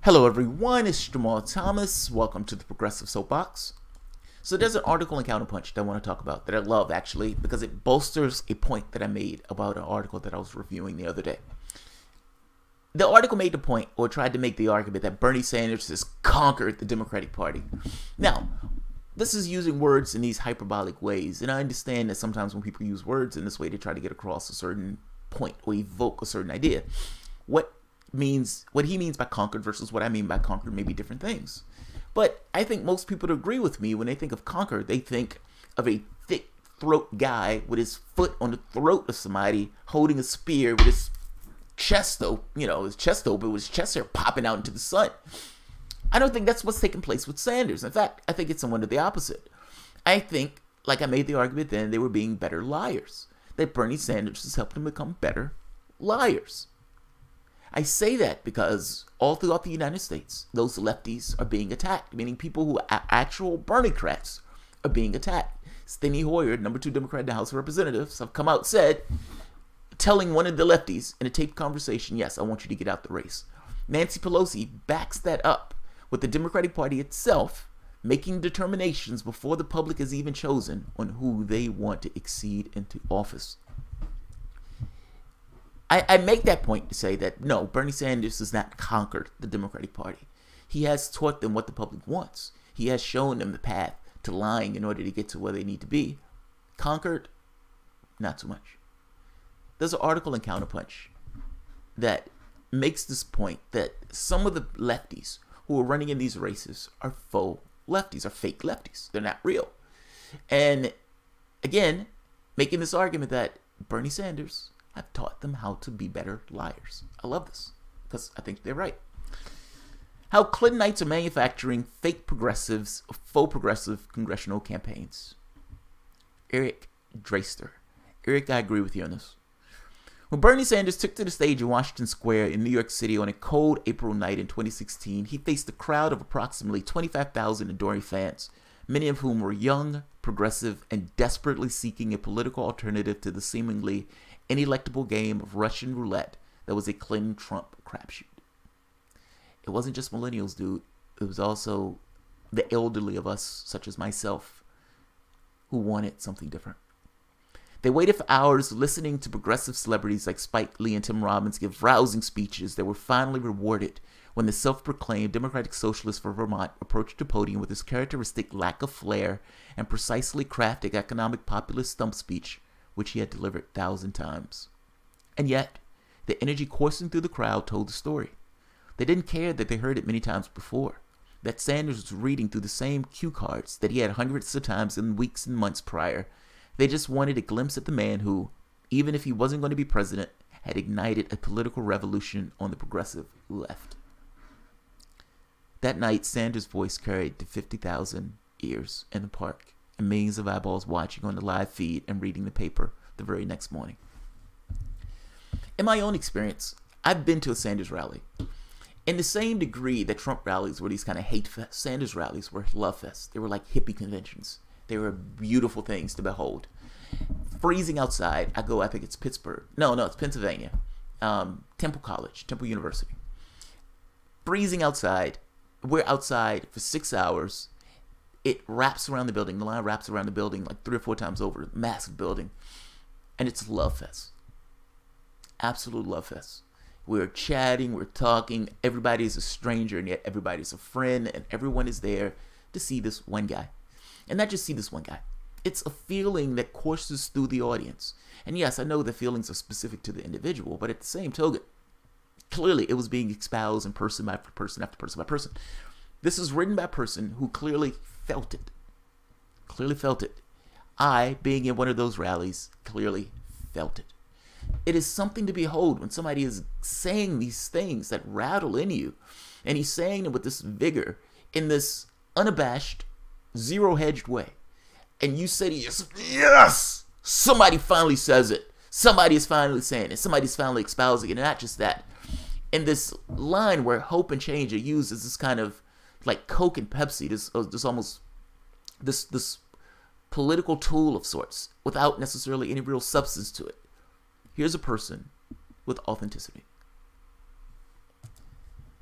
Hello everyone, it's Jamal Thomas. Welcome to the Progressive Soapbox. So there's an article in Counterpunch that I want to talk about that I love actually because it bolsters a point that I made about an article that I was reviewing the other day. The article made the point, or tried to make the argument, that Bernie Sanders has conquered the Democratic Party. Now, this is using words in these hyperbolic ways, and I understand that sometimes when people use words in this way, they try to get across a certain point or evoke a certain idea. What he means by conquered versus what I mean by conquered may be different things. But I think most people would agree with me when they think of conquered. They think of a thick throat guy with his foot on the throat of somebody holding a spear with his chest open, his chest open with his chest hair popping out into the sun. I don't think that's what's taking place with Sanders. In fact, I think it's somewhat of the opposite. I think, like I made the argument then, they were being better liars. That Bernie Sanders has helped them become better liars. I say that because all throughout the United States, those lefties are being attacked, meaning people who are actual Bernie-crats are being attacked. Steny Hoyer, number 2 Democrat in the House of Representatives, have come out, telling one of the lefties in a taped conversation, yes, I want you to get out the race. Nancy Pelosi backs that up with the Democratic Party itself making determinations before the public is even chosen on who they want to exceed into office. I make that point to say that, no, Bernie Sanders has not conquered the Democratic Party. He has taught them what the public wants. He has shown them the path to lying in order to get to where they need to be. Conquered? Not so much. There's an article in Counterpunch that makes this point that some of the lefties who are running in these races are faux lefties, are fake lefties. They're not real. And again, making this argument that Bernie Sanders have taught them how to be better liars. I love this because I think they're right. How Clintonites are manufacturing fake progressives, faux progressive congressional campaigns. Eric Draster. Eric, I agree with you on this. When Bernie Sanders took to the stage in Washington Square in New York City on a cold April night in 2016, he faced a crowd of approximately 25,000 adoring fans, many of whom were young, progressive, and desperately seeking a political alternative to the seemingly inelectable game of Russian roulette that was a Clinton-Trump crapshoot. It wasn't just millennials, dude. It was also the elderly of us, such as myself, who wanted something different. They waited for hours listening to progressive celebrities like Spike Lee and Tim Robbins give rousing speeches that were finally rewarded when the self-proclaimed Democratic Socialist for Vermont approached the podium with his characteristic lack of flair and precisely crafted economic populist stump speech, which he had delivered 1,000 times. And yet, the energy coursing through the crowd told the story. They didn't care that they heard it many times before, that Sanders was reading through the same cue cards that he had hundreds of times in weeks and months prior. They just wanted a glimpse at the man who, even if he wasn't going to be president, had ignited a political revolution on the progressive left. That night, Sanders' voice carried to 50,000 ears in the park, and millions of eyeballs watching on the live feed and reading the paper the very next morning. In my own experience, I've been to a Sanders rally. In the same degree that Trump rallies were these kind of hate fest, Sanders rallies were love fests. They were like hippie conventions. They were beautiful things to behold. Freezing outside. I think it's Pittsburgh. No, it's Pennsylvania. Temple College, Temple University. Freezing outside. We're outside for 6 hours. It wraps around the building. The line wraps around the building like 3 or 4 times over. Massive building. And it's a love fest. Absolute love fest. We're chatting. We're talking. Everybody is a stranger and yet everybody's a friend. And everyone is there to see this one guy. And not just see this one guy. It's a feeling that courses through the audience. And yes, I know the feelings are specific to the individual. But at the same token, clearly it was being espoused in person after person after person by person. This is written by a person who clearly felt it. Clearly felt it. I, being in one of those rallies, clearly felt it. It is something to behold when somebody is saying these things that rattle in you. And he's saying them with this vigor, in this unabashed, zero-hedged way. And you say to yourself, yes! Somebody finally says it. Somebody is finally saying it. Somebody's finally espousing it. And not just that. In this line where hope and change are used as this kind of like Coke and Pepsi, this political tool of sorts without necessarily any real substance to it. Here's a person with authenticity.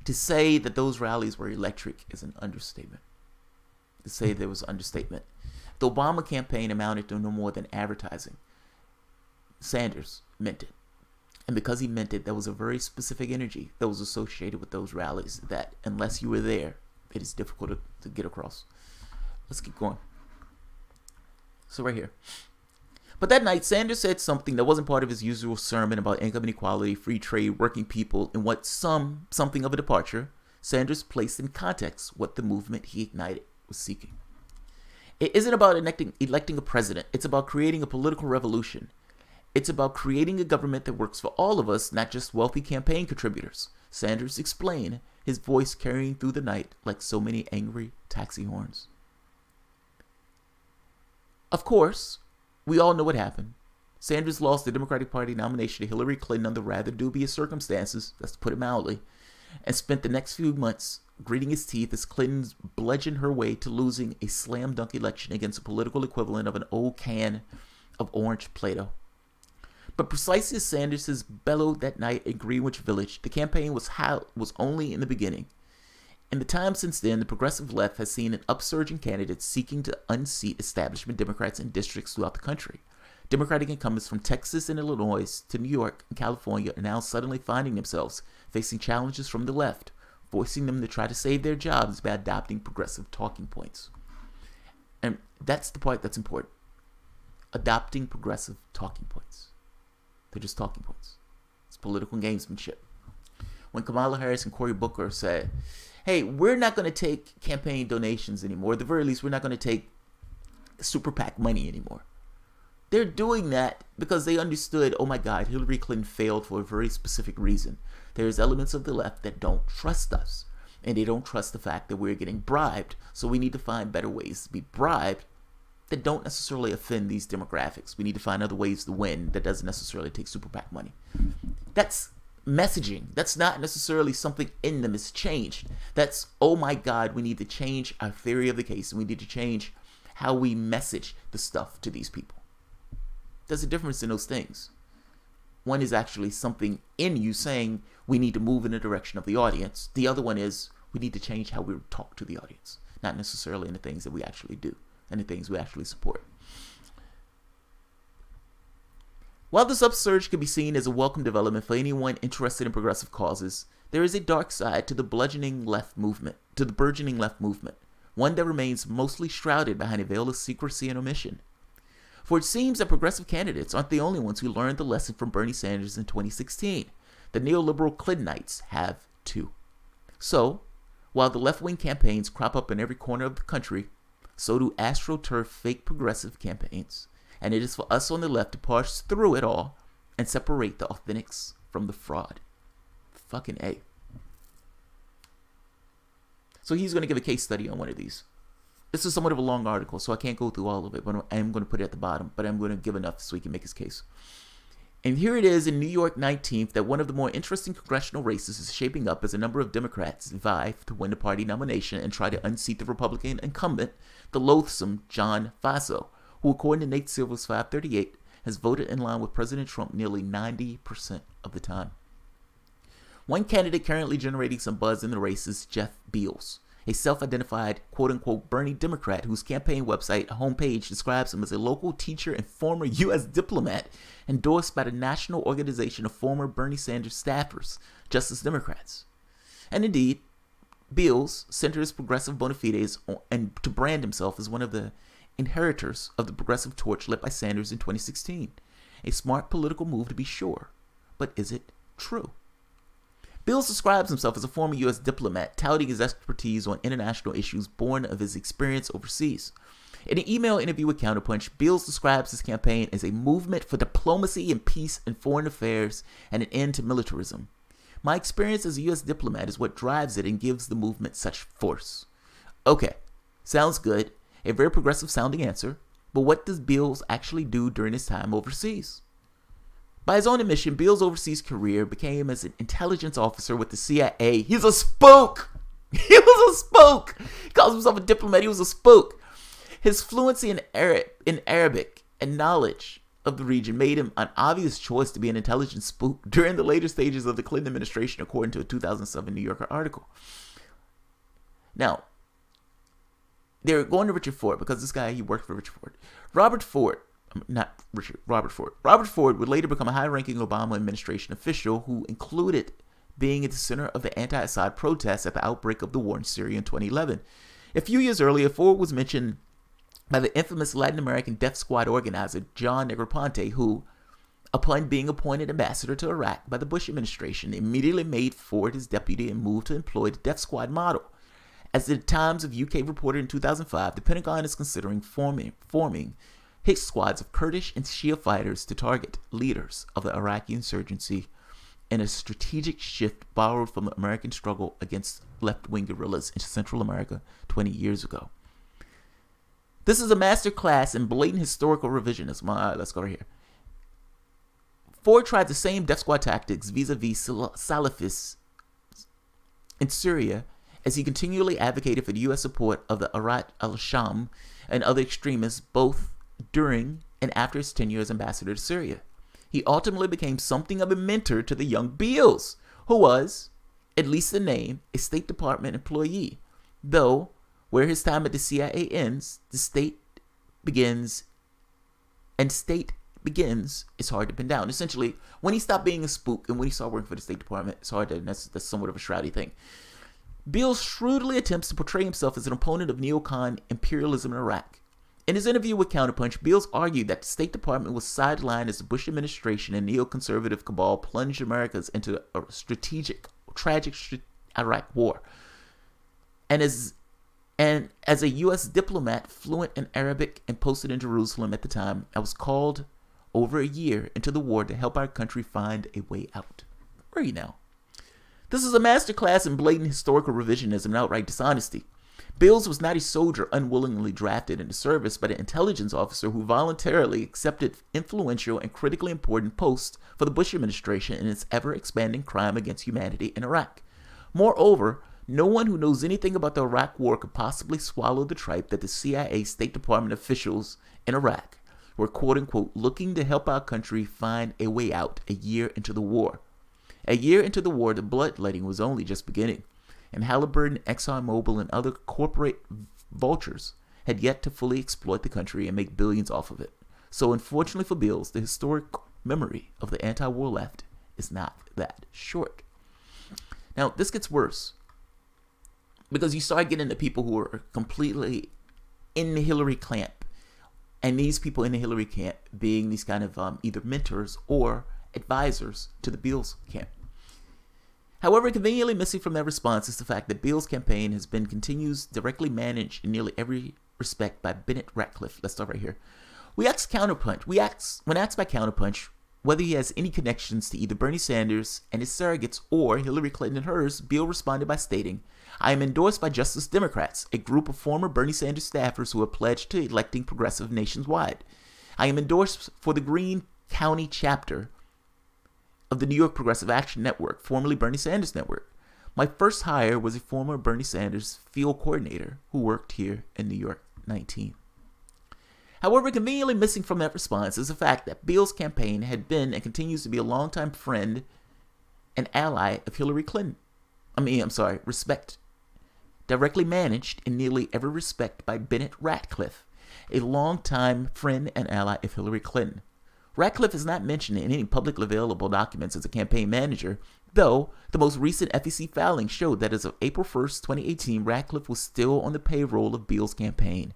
To say that those rallies were electric is an understatement. To say there was understatement. The Obama campaign amounted to no more than advertising. Sanders meant it. And because he meant it, there was a very specific energy that was associated with those rallies that, unless you were there, it is difficult to get across. Let's keep going. So right here. But that night, Sanders said something that wasn't part of his usual sermon about income inequality, free trade, working people, and what something of a departure. Sanders placed in context what the movement he ignited was seeking. It isn't about electing a president. It's about creating a political revolution. It's about creating a government that works for all of us, not just wealthy campaign contributors. Sanders explained, his voice carrying through the night like so many angry taxi horns. Of course, we all know what happened. Sanders lost the Democratic Party nomination to Hillary Clinton under rather dubious circumstances, that's to put it mildly, and spent the next few months gritting his teeth as Clinton bludgeoned her way to losing a slam dunk election against a political equivalent of an old can of orange Play-Doh. But precisely as Sanders bellowed that night in Greenwich Village, the campaign was only in the beginning. In the time since then, the progressive left has seen an upsurge in candidates seeking to unseat establishment Democrats in districts throughout the country. Democratic incumbents from Texas and Illinois to New York and California are now suddenly finding themselves facing challenges from the left, forcing them to try to save their jobs by adopting progressive talking points. And that's the part that's important. Adopting progressive talking points. They're just talking points. It's political gamesmanship. When Kamala Harris and Cory Booker said, hey, we're not going to take campaign donations anymore. At the very least, we're not going to take super PAC money anymore. They're doing that because they understood, oh my God, Hillary Clinton failed for a very specific reason. There's elements of the left that don't trust us. And they don't trust the fact that we're getting bribed. So we need to find better ways to be bribed that don't necessarily offend these demographics. We need to find other ways to win that doesn't necessarily take super PAC money. That's messaging. That's not necessarily something in them is changed. That's, oh my God, we need to change our theory of the case, and we need to change how we message the stuff to these people. There's a difference in those things. One is actually something in you saying we need to move in the direction of the audience. The other one is we need to change how we talk to the audience, not necessarily in the things that we actually do and the things we actually support. While this upsurge can be seen as a welcome development for anyone interested in progressive causes, there is a dark side to the burgeoning left movement, one that remains mostly shrouded behind a veil of secrecy and omission. For it seems that progressive candidates aren't the only ones who learned the lesson from Bernie Sanders in 2016. The neoliberal Clintonites have too. So, while the left-wing campaigns crop up in every corner of the country, so do AstroTurf fake progressive campaigns. And it is for us on the left to parse through it all and separate the authentics from the fraud. Fucking A. So he's going to give a case study on one of these. This is somewhat of a long article, so I can't go through all of it, but I am going to put it at the bottom. But I'm going to give enough so he can make his case. And here it is in New York 19th that one of the more interesting congressional races is shaping up as a number of Democrats vie to win the party nomination and try to unseat the Republican incumbent, the loathsome John Faso, who, according to Nate Silver's 538, has voted in line with President Trump nearly 90% of the time. One candidate currently generating some buzz in the race is Jeff Beals, a self-identified quote-unquote Bernie Democrat whose campaign website homepage describes him as a local teacher and former U.S. diplomat endorsed by the National Organization of Former Bernie Sanders Staffers, Justice Democrats. And indeed, Beals centers progressive bona fides and to brand himself as one of the inheritors of the progressive torch led by Sanders in 2016. A smart political move to be sure, but is it true? Beals describes himself as a former U.S. diplomat, touting his expertise on international issues born of his experience overseas. In an email interview with Counterpunch, Beals describes his campaign as a movement for diplomacy and peace in foreign affairs and an end to militarism. My experience as a U.S. diplomat is what drives it and gives the movement such force. Okay, sounds good. A very progressive sounding answer, but what does Beals actually do during his time overseas? By his own admission, Beals' overseas career became as an intelligence officer with the CIA. He's a spook! He was a spook! He calls himself a diplomat. He was a spook. His fluency in Arabic and knowledge of the region made him an obvious choice to be an intelligence spook during the later stages of the Clinton administration, according to a 2007 New Yorker article. Now, they're going to Richard Ford because this guy, he worked for Richard Ford. Robert Ford would later become a high-ranking Obama administration official who included being at the center of the anti-Assad protests at the outbreak of the war in Syria in 2011. A few years earlier, Ford was mentioned by the infamous Latin American Death Squad organizer John Negroponte, who, upon being appointed ambassador to Iraq by the Bush administration, immediately made Ford his deputy and moved to employ the Death Squad model. As the Times of UK reported in 2005, the Pentagon is considering forming hit squads of Kurdish and Shia fighters to target leaders of the Iraqi insurgency, in a strategic shift borrowed from the American struggle against left-wing guerrillas in Central America 20 years ago. This is a master class in blatant historical revisionism. All right, let's go right here. Ford tried the same Death Squad tactics vis-a-vis Salafists in Syria, as he continually advocated for the U.S. support of the Arat al-Sham and other extremists both during and after his tenure as ambassador to Syria. He ultimately became something of a mentor to the young Beals, who was, at least in name, a State Department employee, though where his time at the CIA ends, the state begins, and state begins, it's hard to pin down. Essentially, when he stopped being a spook and when he started working for the State Department, it's hard to, that's somewhat of a shroudy thing. Beals shrewdly attempts to portray himself as an opponent of neocon imperialism in Iraq. In his interview with Counterpunch, Beals argued that the State Department was sidelined as the Bush administration and neoconservative cabal plunged Americas into a tragic Iraq war. And as a U.S. diplomat fluent in Arabic and posted in Jerusalem at the time, I was called over a year into the war to help our country find a way out. Where are you now? This is a masterclass in blatant historical revisionism and outright dishonesty. Beals was not a soldier unwillingly drafted into service, but an intelligence officer who voluntarily accepted influential and critically important posts for the Bush administration in its ever-expanding crime against humanity in Iraq. Moreover, no one who knows anything about the Iraq War could possibly swallow the tripe that the CIA State Department officials in Iraq were quote-unquote looking to help our country find a way out a year into the war. A year into the war, the bloodletting was only just beginning, and Halliburton, ExxonMobil, and other corporate vultures had yet to fully exploit the country and make billions off of it. So unfortunately for Beals, the historic memory of the anti-war left is not that short. Now, this gets worse, because you start getting into people who are completely in the Hillary camp, and these people in the Hillary camp being these kind of either mentors or advisors to the Beals camp. However, conveniently missing from that response is the fact that Beals' campaign has been continues directly managed in nearly every respect by Bennett Ratcliffe. Let's start right here. When asked by Counterpunch whether he has any connections to either Bernie Sanders and his surrogates or Hillary Clinton and hers, Beal responded by stating, "I am endorsed by Justice Democrats, a group of former Bernie Sanders staffers who are pledged to electing progressive nationwide. I am endorsed for the Greene County chapter of the New York Progressive Action Network, formerly Bernie Sanders Network. My first hire was a former Bernie Sanders field coordinator who worked here in New York 19. However, conveniently missing from that response is the fact that Beals' campaign had been and continues to be a longtime friend and ally of Hillary Clinton. Directly managed in nearly every respect by Bennett Ratcliffe, a longtime friend and ally of Hillary Clinton. Ratcliffe is not mentioned in any publicly available documents as a campaign manager, though the most recent FEC filing showed that as of April 1st, 2018, Ratcliffe was still on the payroll of Beals' campaign.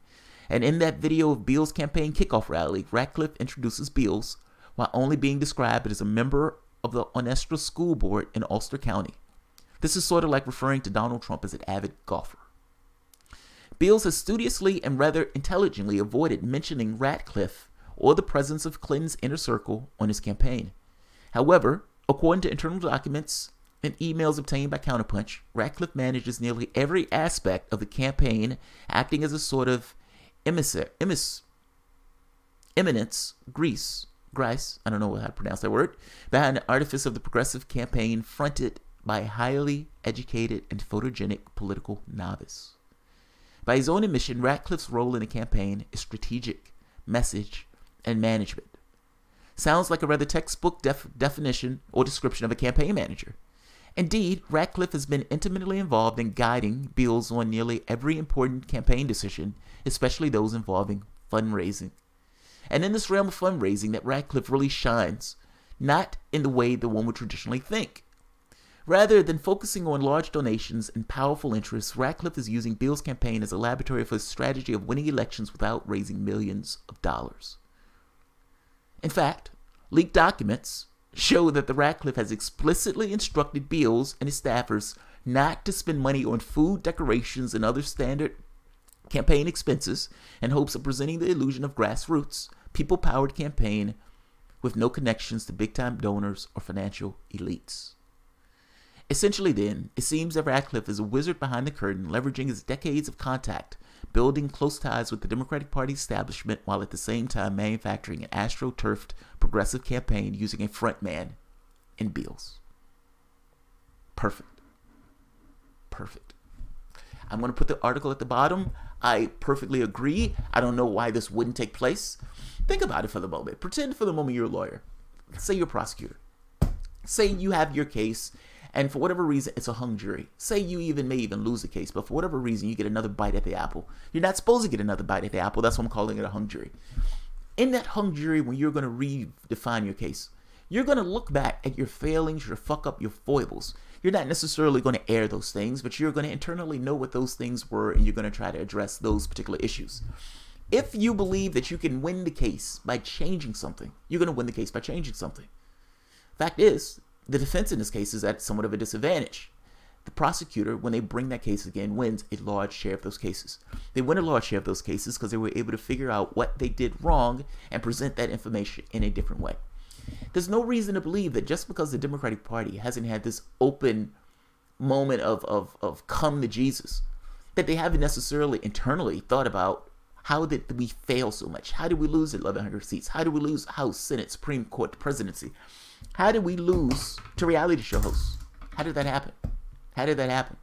And in that video of Beals' campaign kickoff rally, Ratcliffe introduces Beals while only being described as a member of the Onestra School Board in Ulster County. This is sort of like referring to Donald Trump as an avid golfer. Beals has studiously and rather intelligently avoided mentioning Ratcliffe or the presence of Clinton's inner circle on his campaign. However, according to internal documents and emails obtained by Counterpunch, Ratcliffe manages nearly every aspect of the campaign, acting as a sort of eminence, Greece, I don't know how to pronounce that word, behind the artifice of the progressive campaign fronted by a highly educated and photogenic political novice. By his own admission, Ratcliffe's role in the campaign is strategic, message, and management. Sounds like a rather textbook definition or description of a campaign manager. Indeed, Ratcliffe has been intimately involved in guiding Beals on nearly every important campaign decision, especially those involving fundraising. And in this realm of fundraising that Ratcliffe really shines, not in the way that one would traditionally think. Rather than focusing on large donations and powerful interests, Ratcliffe is using Beals' campaign as a laboratory for his strategy of winning elections without raising millions of dollars. In fact, leaked documents show that the Ratcliffe has explicitly instructed Beals and his staffers not to spend money on food, decorations, and other standard campaign expenses in hopes of presenting the illusion of grassroots, people-powered campaign with no connections to big-time donors or financial elites. Essentially then, it seems that Ratcliffe is a wizard behind the curtain, leveraging his decades of contact, building close ties with the Democratic Party establishment while at the same time manufacturing an astroturfed progressive campaign using a frontman in Beals. Perfect. Perfect. I'm going to put the article at the bottom. I perfectly agree. I don't know why this wouldn't take place. Think about it for the moment. Pretend for the moment you're a lawyer. Say you're a prosecutor. Say you have your case, and for whatever reason, it's a hung jury. Say you may even lose the case, but for whatever reason, you get another bite at the apple. You're not supposed to get another bite at the apple. That's why I'm calling it a hung jury. In that hung jury, when you're going to redefine your case, you're going to look back at your failings, your fuck-up, your foibles. You're not necessarily going to air those things, but you're going to internally know what those things were, and you're going to try to address those particular issues. If you believe that you can win the case by changing something, you're going to win the case by changing something. Fact is, the defense in this case is at somewhat of a disadvantage. The prosecutor, when they bring that case again, wins a large share of those cases. They win a large share of those cases because they were able to figure out what they did wrong and present that information in a different way. There's no reason to believe that just because the Democratic Party hasn't had this open moment of come to Jesus, that they haven't necessarily internally thought about how did we fail so much? How did we lose 1,100 seats? How did we lose House, Senate, Supreme Court, presidency? How did we lose to reality show hosts? How did that happen? How did that happen?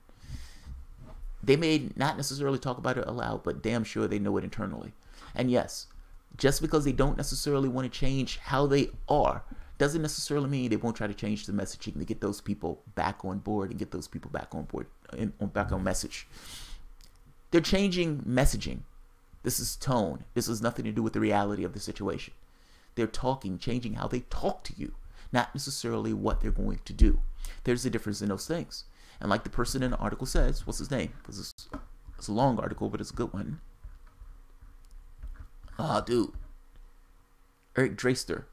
They may not necessarily talk about it aloud, but damn sure they know it internally. And yes, just because they don't necessarily want to change how they are, doesn't necessarily mean they won't try to change the messaging to get those people back on board and get those people back on board, back on message. They're changing messaging. This is tone. This has nothing to do with the reality of the situation. They're changing how they talk to you, not necessarily what they're going to do. There's a difference in those things. And like the person in the article says, what's his name? Because it's a long article, but it's a good one. Ah, dude. Eric Draster.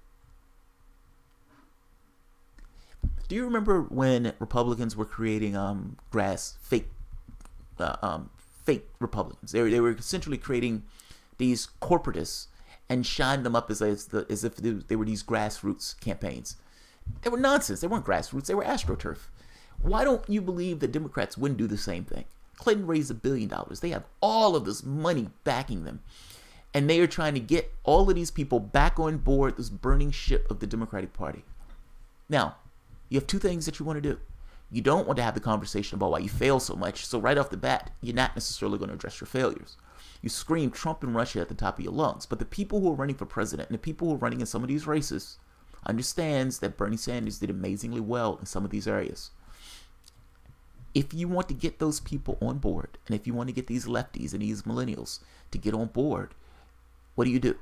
Do you remember when Republicans were creating fake Republicans? They were essentially creating these corporatists and shine them up as if they were these grassroots campaigns. They were nonsense. They weren't grassroots. They were astroturf. Why don't you believe that Democrats wouldn't do the same thing? Clinton raised $1 billion. They have all of this money backing them. And they are trying to get all of these people back on board this burning ship of the Democratic Party. Now, you have two things that you want to do. You don't want to have the conversation about why you fail so much. So right off the bat, you're not necessarily going to address your failures. You scream Trump and Russia at the top of your lungs. But the people who are running for president and the people who are running in some of these races understands that Bernie Sanders did amazingly well in some of these areas. If you want to get those people on board, and if you want to get these lefties and these millennials to get on board, what do?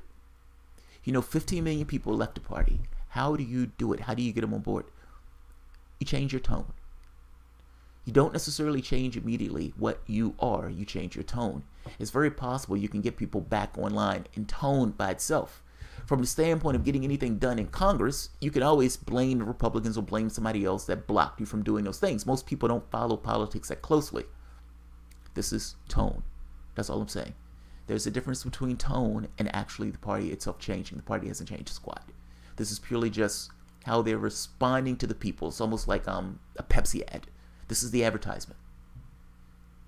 15 million people left the party. How do you do it? How do you get them on board? You change your tone. You don't necessarily change immediately what you are. You change your tone. It's very possible you can get people back online in tone by itself. From the standpoint of getting anything done in Congress, you can always blame the Republicans or blame somebody else that blocked you from doing those things. Most people don't follow politics that closely. This is tone. That's all I'm saying. There's a difference between tone and actually the party itself changing. The party hasn't changed a squat. This is purely just how they're responding to the people. It's almost like a Pepsi ad. This is the advertisement.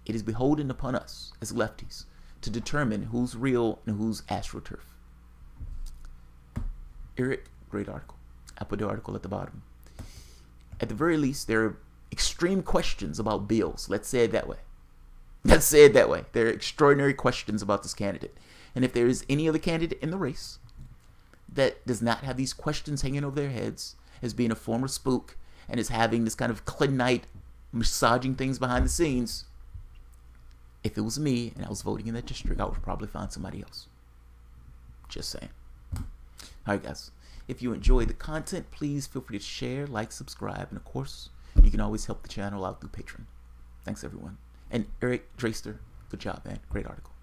It is beholden upon us as lefties to determine who's real and who's astroturf. Eric, great article. I put the article at the bottom. At the very least, there are extreme questions about Beals. Let's say it that way. Let's say it that way. There are extraordinary questions about this candidate. And if there is any other candidate in the race that does not have these questions hanging over their heads, as being a former spook, and is having this kind of Clintonite massaging things behind the scenes, if it was me and I was voting in that district, I would probably find somebody else. Just saying. Alright guys, if you enjoy the content, please feel free to share, like, subscribe, and of course, you can always help the channel out through Patreon. Thanks everyone. And Eric Draster, good job, man. Great article.